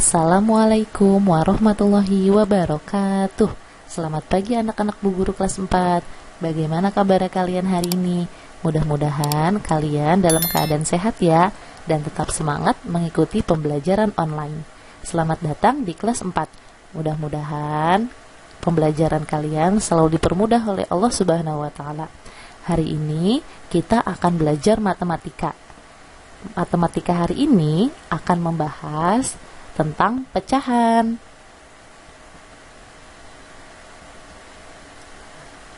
Assalamualaikum warahmatullahi wabarakatuh. Selamat pagi anak-anak Bu Guru kelas 4. Bagaimana kabar kalian hari ini? Mudah-mudahan kalian dalam keadaan sehat ya, dan tetap semangat mengikuti pembelajaran online. Selamat datang di kelas 4. Mudah-mudahan pembelajaran kalian selalu dipermudah oleh Allah Subhanahu wa Ta'ala. Hari ini kita akan belajar matematika. Matematika hari ini akan membahas tentang pecahan.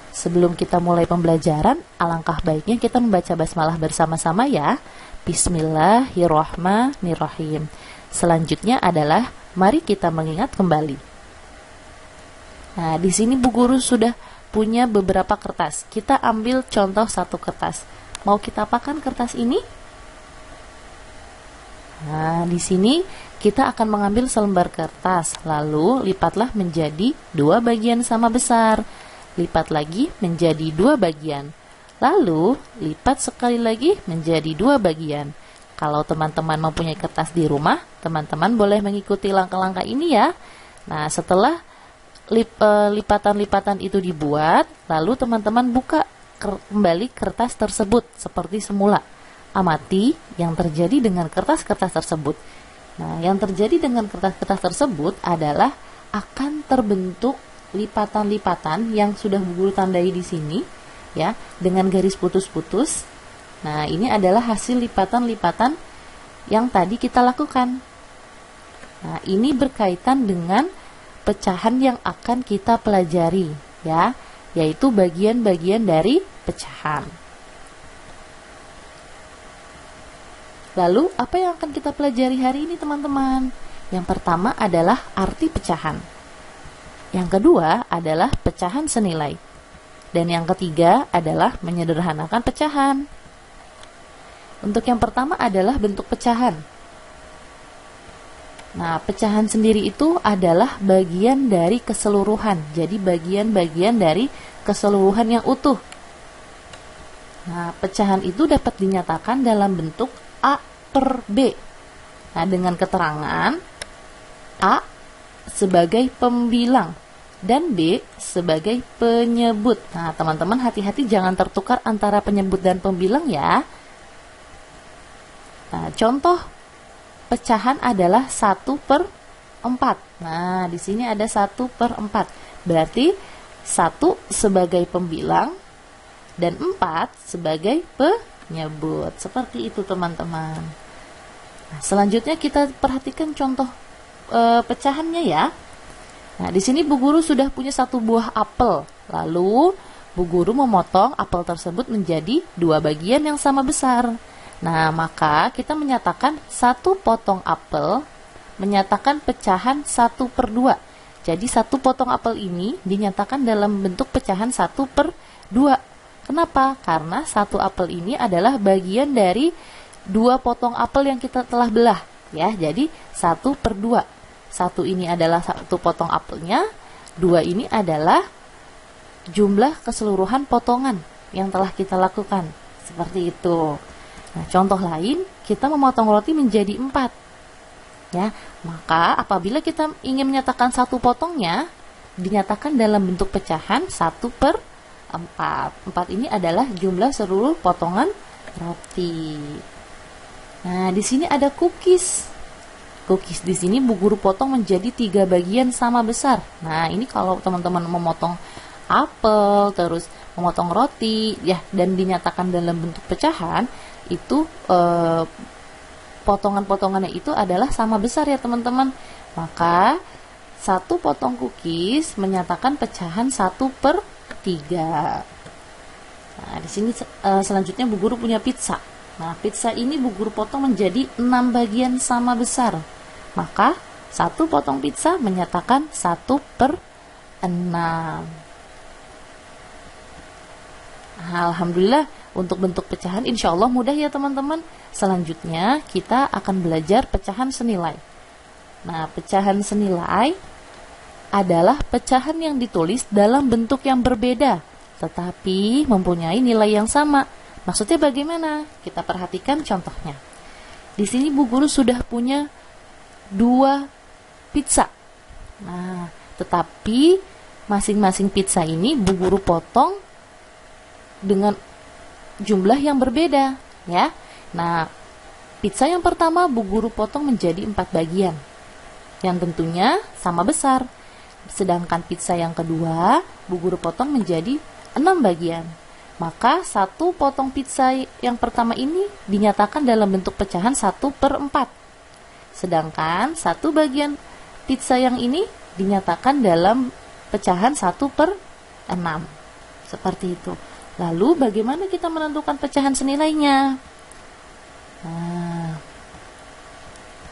Sebelum kita mulai pembelajaran, alangkah baiknya kita membaca basmalah bersama-sama ya. Bismillahirrahmanirrahim. Selanjutnya adalah mari kita mengingat kembali. Nah, di sini Bu Guru sudah punya beberapa kertas. Kita ambil contoh satu kertas. Mau kita apakan kertas ini? Nah, di sini kita akan mengambil selembar kertas, lalu lipatlah menjadi 2 bagian sama besar. Lipat lagi menjadi 2 bagian. Lalu lipat sekali lagi menjadi 2 bagian. Kalau teman-teman mempunyai kertas di rumah, teman-teman boleh mengikuti langkah-langkah ini ya. Nah, setelah lipatan-lipatan itu dibuat, lalu teman-teman buka kembali kertas tersebut seperti semula. Amati yang terjadi dengan kertas-kertas tersebut. Nah, yang terjadi dengan kertas-kertas tersebut adalah akan terbentuk lipatan-lipatan yang sudah Bu Guru tandai di sini, ya, dengan garis putus-putus. Nah, ini adalah hasil lipatan-lipatan yang tadi kita lakukan. Nah, ini berkaitan dengan pecahan yang akan kita pelajari, ya, yaitu bagian-bagian dari pecahan. Lalu, apa yang akan kita pelajari hari ini, teman-teman? Yang pertama adalah arti pecahan. Yang kedua adalah pecahan senilai. Dan yang ketiga adalah menyederhanakan pecahan. Untuk yang pertama adalah bentuk pecahan. Nah, pecahan sendiri itu adalah bagian dari keseluruhan. Jadi, bagian-bagian dari keseluruhan yang utuh. Nah, pecahan itu dapat dinyatakan dalam bentuk A per B. Nah, dengan keterangan A sebagai pembilang dan B sebagai penyebut. Nah, teman-teman hati-hati jangan tertukar antara penyebut dan pembilang ya. Nah, contoh pecahan adalah 1/4. Nah, di sini ada 1/4. Berarti 1 sebagai pembilang dan 4 sebagai penyebut. Seperti itu, teman-teman. Nah, selanjutnya kita perhatikan contoh pecahannya ya. Nah, di sini Bu Guru sudah punya 1 buah apel. Lalu Bu Guru memotong apel tersebut menjadi 2 bagian yang sama besar. Nah, maka kita menyatakan 1 potong apel menyatakan pecahan 1/2. Jadi 1 potong apel ini dinyatakan dalam bentuk pecahan 1/2. Kenapa? Karena 1 apel ini adalah bagian dari 2 potong apel yang kita telah belah, ya. Jadi 1/2. 1 ini adalah 1 potong apelnya, 2 ini adalah jumlah keseluruhan potongan yang telah kita lakukan. Seperti itu. Nah, contoh lain, kita memotong roti menjadi 4. Ya, maka apabila kita ingin menyatakan 1 potongnya, dinyatakan dalam bentuk pecahan 1/4. 4 ini adalah jumlah seluruh potongan roti. Nah, di sini ada cookies. Cookies di sini Bu Guru potong menjadi 3 bagian sama besar. Nah, ini kalau teman-teman memotong apel, terus memotong roti, ya, dan dinyatakan dalam bentuk pecahan, itu potongan-potongannya itu adalah sama besar ya, teman-teman. Maka 1 potong cookies menyatakan pecahan 1/3. Nah, di sini selanjutnya Bu Guru punya pizza. Nah, pizza ini Bu Guru potong menjadi 6 bagian sama besar. Maka 1 potong pizza menyatakan 1/6. Alhamdulillah, untuk bentuk pecahan insya Allah mudah ya, teman-teman. Selanjutnya kita akan belajar pecahan senilai. Nah, pecahan senilai adalah pecahan yang ditulis dalam bentuk yang berbeda, tetapi mempunyai nilai yang sama. Maksudnya bagaimana? Kita perhatikan contohnya. Di sini Bu Guru sudah punya 2 pizza. Nah, tetapi masing-masing pizza ini Bu Guru potong dengan jumlah yang berbeda, ya. Nah, pizza yang pertama Bu Guru potong menjadi 4 bagian, yang tentunya sama besar. Sedangkan pizza yang kedua Bu Guru potong menjadi 6 bagian. Maka satu potong pizza yang pertama ini dinyatakan dalam bentuk pecahan 1/4. Sedangkan satu bagian pizza yang ini dinyatakan dalam pecahan 1/6. Seperti itu. Lalu bagaimana kita menentukan pecahan senilainya? Nah,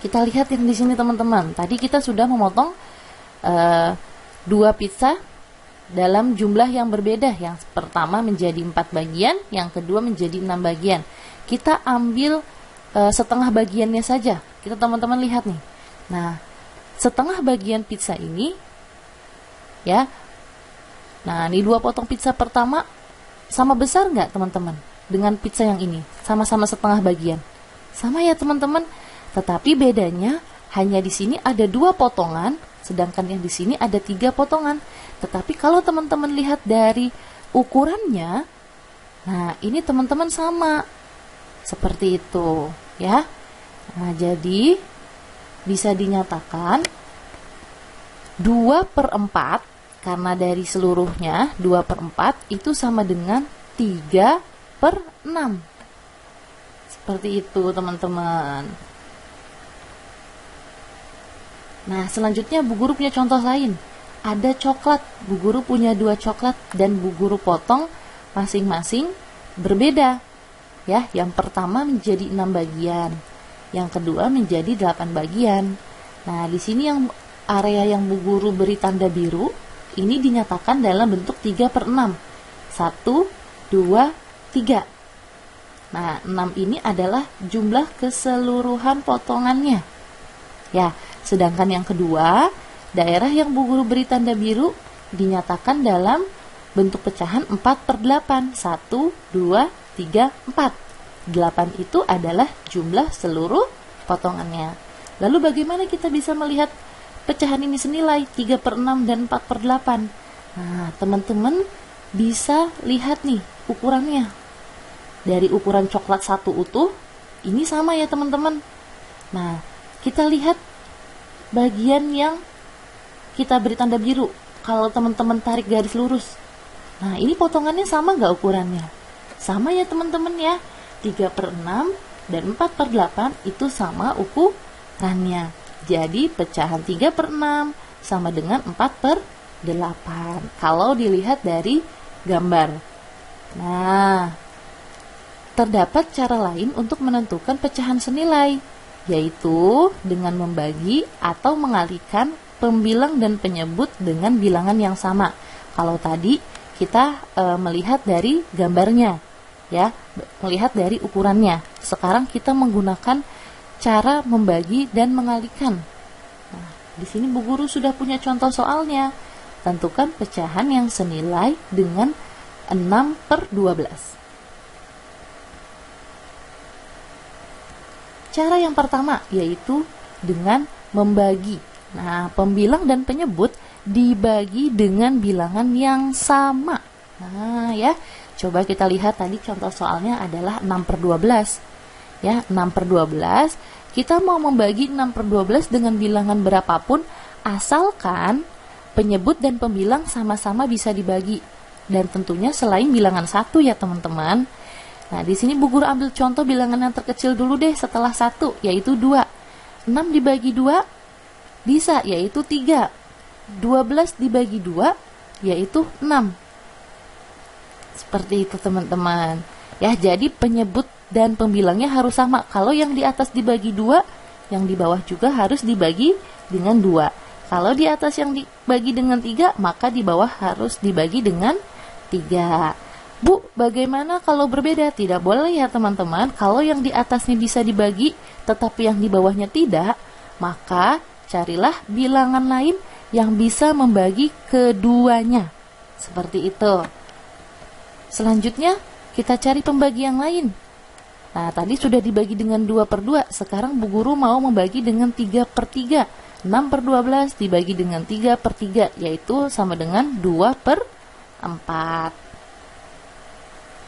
kita lihat yang di sini teman-teman. Tadi kita sudah memotong 2 pizza dalam jumlah yang berbeda. Yang pertama menjadi 4 bagian, yang kedua menjadi 6 bagian. Kita ambil setengah bagiannya saja. Kita teman-teman lihat nih. Nah, setengah bagian pizza ini, ya. Nah, ini 2 potong pizza pertama sama besar nggak teman-teman dengan pizza yang ini? Sama-sama setengah bagian. Sama ya teman-teman. Tetapi bedanya hanya di sini ada 2 potongan, sedangkan yang di sini ada 3 potongan. Tetapi kalau teman-teman lihat dari ukurannya, nah ini teman-teman sama. Seperti itu, ya. Nah, jadi bisa dinyatakan 2/4, karena dari seluruhnya 2/4 itu sama dengan 3/6. Seperti itu teman-teman. Nah, selanjutnya Bu Guru punya contoh lain. Ada coklat. Bu Guru punya 2 coklat dan Bu Guru potong masing-masing berbeda. Ya, yang pertama menjadi 6 bagian, yang kedua menjadi 8 bagian. Nah, di sini yang area yang Bu Guru beri tanda biru ini dinyatakan dalam bentuk 3/6. 1, 2, 3. Nah, 6 ini adalah jumlah keseluruhan potongannya. Ya, sedangkan yang kedua, daerah yang Bu Guru beri tanda biru dinyatakan dalam bentuk pecahan 4/8. 1, 2, 3, 4. 8 itu adalah jumlah seluruh potongannya. Lalu bagaimana kita bisa melihat pecahan ini senilai 3/6 dan 4/8? Nah, teman-teman bisa lihat nih ukurannya. Dari ukuran coklat 1 utuh, ini sama ya teman-teman. Nah, kita lihat bagian yang kita beri tanda biru. Kalau teman-teman tarik garis lurus, nah ini potongannya sama nggak ukurannya? Sama ya teman-teman ya. 3/6 dan 4/8 itu sama ukurannya. Jadi pecahan 3/6 sama dengan 4/8 kalau dilihat dari gambar. Nah, terdapat cara lain untuk menentukan pecahan senilai, yaitu dengan membagi atau mengalihkan pembilang dan penyebut dengan bilangan yang sama. Kalau tadi kita melihat dari gambarnya, ya, melihat dari ukurannya. Sekarang kita menggunakan cara membagi dan mengalihkan. Nah, di sini Bu Guru sudah punya contoh soalnya. Tentukan pecahan yang senilai dengan 6/12. Cara yang pertama yaitu dengan membagi. Nah, pembilang dan penyebut dibagi dengan bilangan yang sama. Nah, ya, coba kita lihat tadi contoh soalnya adalah 6/12. Ya, 6/12. Kita mau membagi 6/12 dengan bilangan berapapun, asalkan penyebut dan pembilang sama-sama bisa dibagi. Dan tentunya selain bilangan 1 ya teman-teman. Nah, di sini Bu Guru ambil contoh bilangan yang terkecil dulu deh setelah 1, yaitu 2. 6 dibagi 2 bisa, yaitu 3. 12 dibagi 2 yaitu 6. Seperti itu teman-teman. Ya, jadi penyebut dan pembilangnya harus sama. Kalau yang di atas dibagi 2, yang di bawah juga harus dibagi dengan 2. Kalau di atas yang dibagi dengan 3, maka di bawah harus dibagi dengan 3. Bu, bagaimana kalau berbeda? Tidak boleh ya teman-teman. Kalau yang di atasnya bisa dibagi, tetapi yang di bawahnya tidak, maka carilah bilangan lain yang bisa membagi keduanya. Seperti itu. Selanjutnya, kita cari pembagi yang lain. Nah, tadi sudah dibagi dengan 2/2. Sekarang Bu Guru mau membagi dengan 3/3. 6 per 12 dibagi dengan 3 per 3, yaitu sama dengan 2 per 4.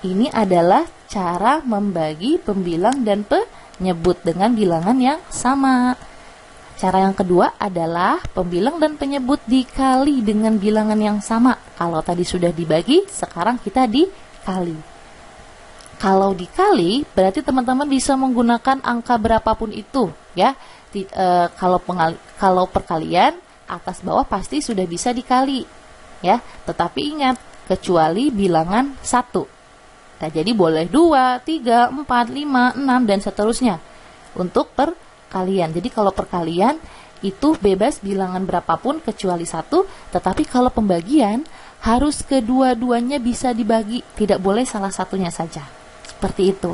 Ini adalah cara membagi pembilang dan penyebut dengan bilangan yang sama. Cara yang kedua adalah pembilang dan penyebut dikali dengan bilangan yang sama. Kalau tadi sudah dibagi, sekarang kita dikali. Kalau dikali, berarti teman-teman bisa menggunakan angka berapapun itu, ya. Kalau perkalian, atas bawah pasti sudah bisa dikali, ya. Tetapi ingat, kecuali bilangan 1. Nah, jadi boleh 2, 3, 4, 5, 6, dan seterusnya untuk perkalian. Jadi kalau perkalian itu bebas bilangan berapapun kecuali 1, tetapi kalau pembagian harus kedua-duanya bisa dibagi, tidak boleh salah satunya saja. Seperti itu.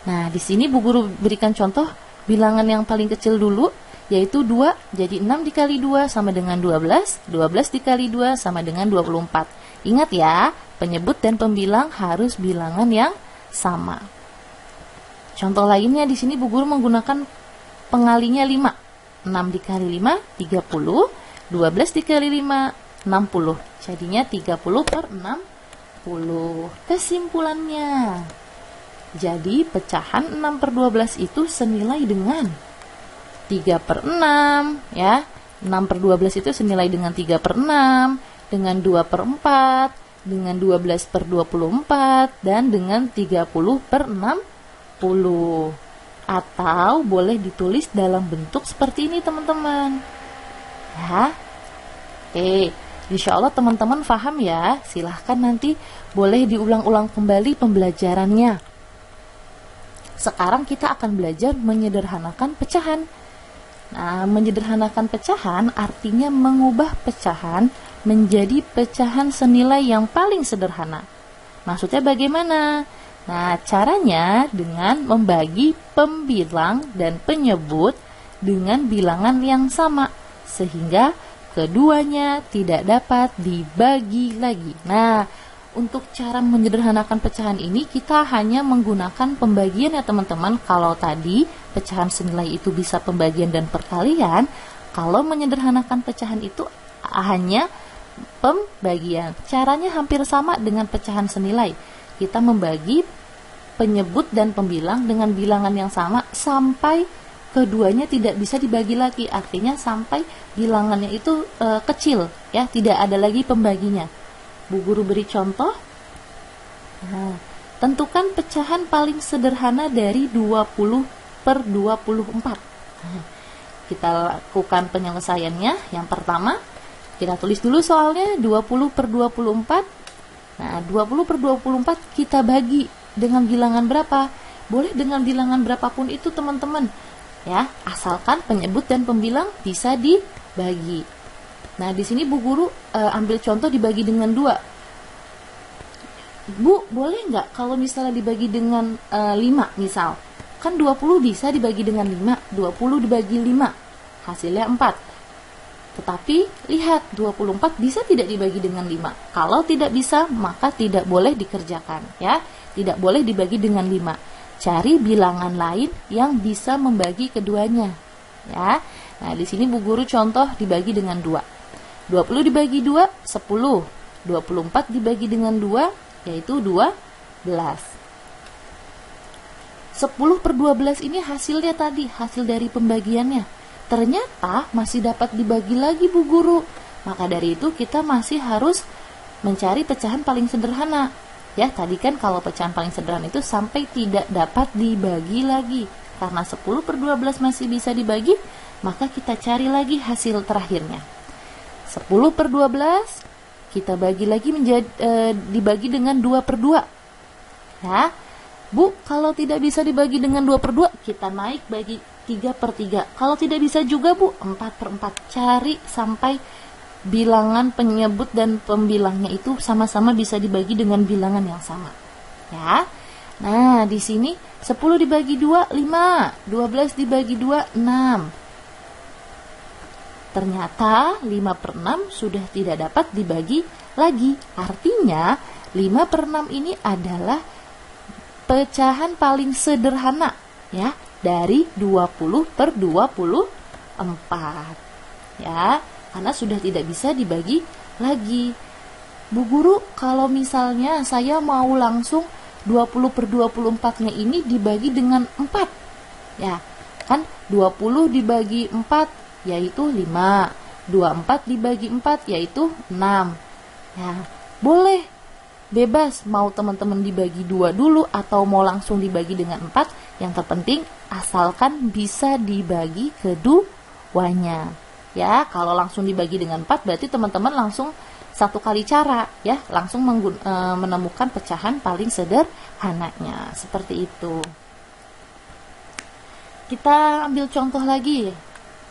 Nah, di sini Bu Guru berikan contoh bilangan yang paling kecil dulu, yaitu 2. Jadi 6 dikali 2 sama dengan 12, 12 dikali 2 sama dengan 24. Ingat ya, penyebut dan pembilang harus bilangan yang sama. Contoh lainnya di sini Bu Guru menggunakan pengalinya 5. 6 dikali 5, 30. 12 dikali 5, 60. Jadinya 30 per 60. Kesimpulannya, jadi pecahan 6 per 12 itu senilai dengan 3 per 6, ya. 6 per 12 itu senilai dengan 3 per 6, dengan 2 per 4, dengan 12 per 24, dan dengan 30 per 60. Atau boleh ditulis dalam bentuk seperti ini, teman-teman. Ya. Insya Allah teman-teman paham ya. Silahkan nanti boleh diulang-ulang kembali pembelajarannya. Sekarang kita akan belajar menyederhanakan pecahan. Nah, menyederhanakan pecahan artinya mengubah pecahan menjadi pecahan senilai yang paling sederhana. Maksudnya bagaimana? Nah, caranya dengan membagi pembilang dan penyebut dengan bilangan yang sama, sehingga keduanya tidak dapat dibagi lagi. Nah, untuk cara menyederhanakan pecahan ini kita hanya menggunakan pembagian ya teman-teman. Kalau tadi pecahan senilai itu bisa pembagian dan perkalian, kalau menyederhanakan pecahan itu hanya pembagian. Caranya hampir sama dengan pecahan senilai. Kita membagi penyebut dan pembilang dengan bilangan yang sama sampai keduanya tidak bisa dibagi lagi. Artinya sampai bilangannya itu kecil, ya, tidak ada lagi pembaginya. Bu Guru beri contoh. Nah, tentukan pecahan paling sederhana dari 20 per 24. Nah, kita lakukan penyelesaiannya. Yang pertama, kita tulis dulu soalnya 20 per 24. Nah, 20 per 24 kita bagi dengan bilangan berapa? Boleh dengan bilangan berapapun itu teman-teman, ya, asalkan penyebut dan pembilang bisa dibagi. Nah, di sini Bu Guru ambil contoh dibagi dengan 2. Bu, boleh nggak kalau misalnya dibagi dengan 5 misal? Kan 20 bisa dibagi dengan 5, 20 dibagi 5, hasilnya 4. Tetapi lihat, 24 bisa tidak dibagi dengan 5. Kalau tidak bisa, maka tidak boleh dikerjakan, ya. Tidak boleh dibagi dengan 5. Cari bilangan lain yang bisa membagi keduanya, ya. Nah, di sini Bu Guru contoh dibagi dengan 2. 20 dibagi 2, 10. 24 dibagi dengan 2, yaitu 12. 10 per 12 ini hasilnya tadi, hasil dari pembagiannya. Ternyata masih dapat dibagi lagi Bu Guru. Maka dari itu kita masih harus mencari pecahan paling sederhana. Ya, tadi kan kalau pecahan paling sederhana itu sampai tidak dapat dibagi lagi. Karena 10 per 12 masih bisa dibagi, maka kita cari lagi hasil terakhirnya. 10 per 12 kita bagi lagi dibagi dengan 2 per 2. Ya, Bu, kalau tidak bisa dibagi dengan 2 per 2, kita naik bagi 3 per 3. Kalau tidak bisa juga Bu, 4 per 4. Cari sampai bilangan penyebut dan pembilangnya itu sama-sama bisa dibagi dengan bilangan yang sama. Ya. Nah, di sini 10 dibagi 2, 5. 12 dibagi 2, 6. Ternyata 5 per 6 sudah tidak dapat dibagi lagi. Artinya 5 per 6 ini adalah pecahan paling sederhana, ya, dari 20 per 24. ya, karena sudah tidak bisa dibagi lagi. Bu Guru, kalau misalnya saya mau langsung 20/24-nya ini dibagi dengan 4, ya, kan 20 dibagi 4 yaitu 5, 24 dibagi 4 yaitu 6. Ya, boleh, bebas mau teman-teman dibagi 2 dulu atau mau langsung dibagi dengan 4, yang terpenting asalkan bisa dibagi keduanya. Ya, kalau langsung dibagi dengan 4 berarti teman-teman langsung satu kali cara, ya, langsung menemukan pecahan paling sederhananya, seperti itu. Kita ambil contoh lagi,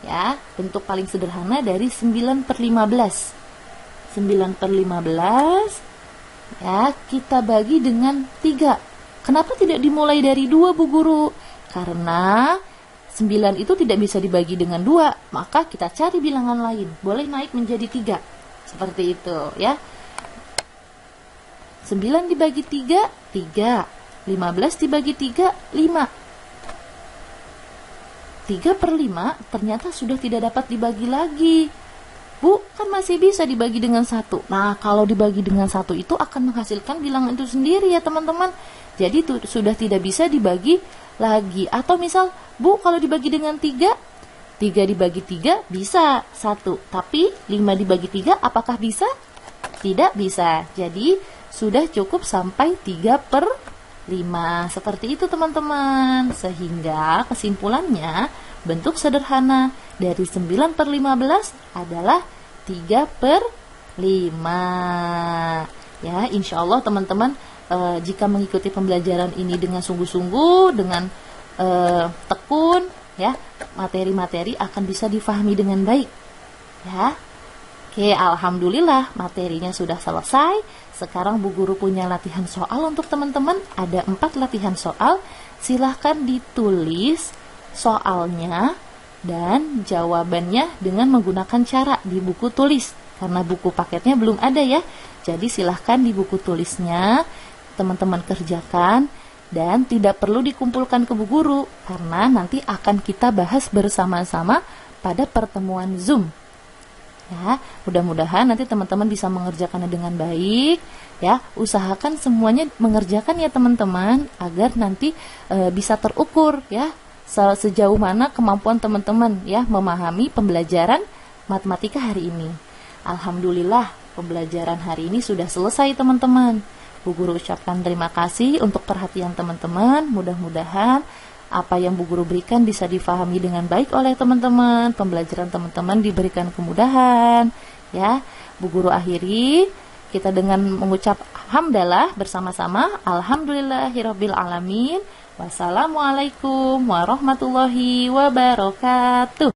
ya, bentuk paling sederhana dari 9/15. 9/15, ya, kita bagi dengan 3. Kenapa tidak dimulai dari 2, Bu Guru? Karena 9 itu tidak bisa dibagi dengan 2, maka kita cari bilangan lain. Boleh naik menjadi 3. Seperti itu, ya. 9 dibagi 3, 3. 15 dibagi 3, 5. 3/5 ternyata sudah tidak dapat dibagi lagi. Bu, kan masih bisa dibagi dengan 1. Nah, kalau dibagi dengan 1 itu akan menghasilkan bilangan itu sendiri, ya teman-teman. Jadi itu sudah tidak bisa dibagi lagi. Atau misal, Bu, kalau dibagi dengan 3, 3 dibagi 3 bisa 1, tapi 5 dibagi 3 apakah bisa? Tidak bisa. Jadi sudah cukup sampai 3/5. Seperti itu teman-teman. Sehingga kesimpulannya bentuk sederhana dari 9/15 adalah 3/5. Ya, insya Allah teman-teman jika mengikuti pembelajaran ini dengan sungguh-sungguh, dengan tekun, ya, materi-materi akan bisa difahami dengan baik, ya. Oke, alhamdulillah materinya sudah selesai. Sekarang Bu Guru punya latihan soal untuk teman-teman. Ada 4 latihan soal. Silahkan ditulis soalnya dan jawabannya dengan menggunakan cara di buku tulis, karena buku paketnya belum ada, ya. Jadi silahkan di buku tulisnya teman-teman kerjakan. Dan tidak perlu dikumpulkan ke Bu Guru, karena nanti akan kita bahas bersama-sama pada pertemuan Zoom. Ya, mudah-mudahan nanti teman-teman bisa mengerjakannya dengan baik. Ya, usahakan semuanya mengerjakan, ya teman-teman, agar nanti bisa terukur, ya, sejauh mana kemampuan teman-teman, ya, memahami pembelajaran matematika hari ini. Alhamdulillah, pembelajaran hari ini sudah selesai, teman-teman. Bu Guru ucapkan terima kasih untuk perhatian teman-teman. Mudah-mudahan apa yang Bu Guru berikan bisa difahami dengan baik oleh teman-teman. Pembelajaran teman-teman diberikan kemudahan, ya. Bu Guru akhiri kita dengan mengucap hamdalah bersama-sama. Alhamdulillahirabbil alamin. Wassalamualaikum warahmatullahi wabarakatuh.